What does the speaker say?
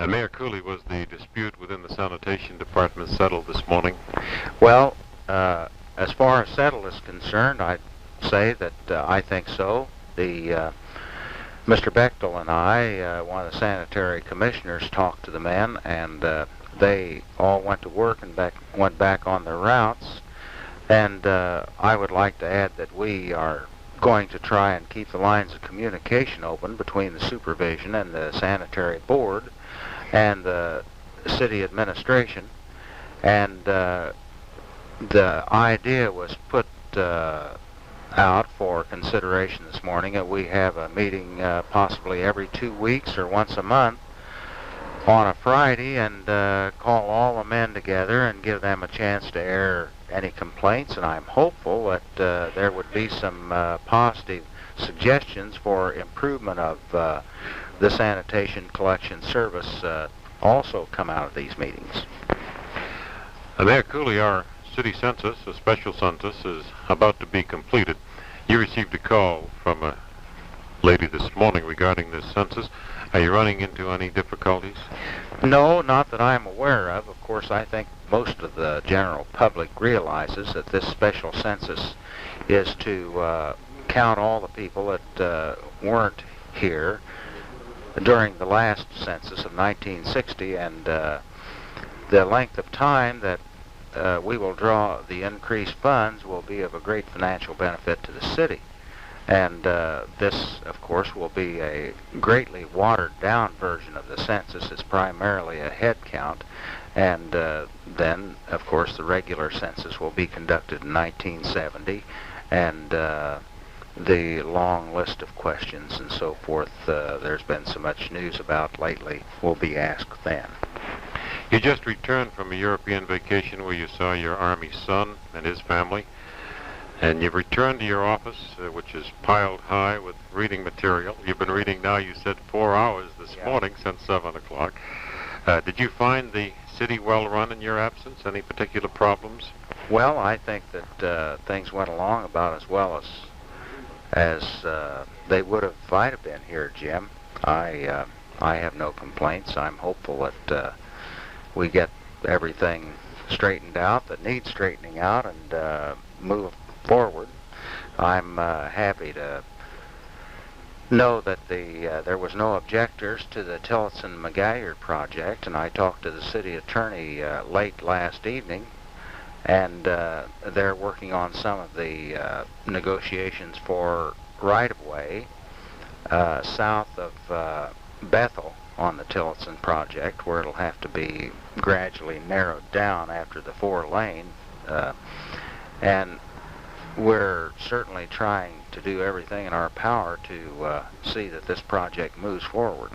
Mayor Cooley, was the dispute within the sanitation department settled this morning? Well, as far as settled is concerned, I'd say that I think so. The Mr. Bechtel and I, one of the sanitary commissioners, talked to the men, and they all went to work and went back on their routes. And I would like to add that we are going to try and keep the lines of communication open between the supervision and the sanitary board and the city administration. And the idea was put out for consideration this morning that we have a meeting possibly every 2 weeks or once a month on a Friday, and call all the men together and give them a chance to air any complaints. And I'm hopeful that there would be some positive suggestions for improvement of the sanitation collection service also come out of these meetings. Mayor Cooley, our city census, a special census, is about to be completed. You received a call from a lady this morning regarding this census. Are you running into any difficulties? No, not that I'm aware of. Of course, I think most of the general public realizes that this special census is to count all the people that weren't here during the last census of 1960, and the length of time that we will draw the increased funds will be of a great financial benefit to the city. And this, of course, will be a greatly watered-down version of the census. It's primarily a head count. And then, of course, the regular census will be conducted in 1970. And the long list of questions and so forth there's been so much news about lately will be asked then. You just returned from a European vacation where you saw your Army son and his family. And you've returned to your office, which is piled high with reading material. You've been reading now, you said, 4 hours this morning since 7 o'clock. Did you find the city well run in your absence? Any particular problems? Well, I think that things went along about as well as they would have if I'd have been here, Jim. I have no complaints. I'm hopeful that we get everything straightened out that needs straightening out and move forward. I'm happy to know that there was no objectors to the Tillotson-McGalliard project, and I talked to the city attorney late last evening, and they're working on some of the negotiations for right-of-way south of Bethel on the Tillotson project, where it'll have to be gradually narrowed down after the 4-lane, and we're certainly trying to do everything in our power to see that this project moves forward.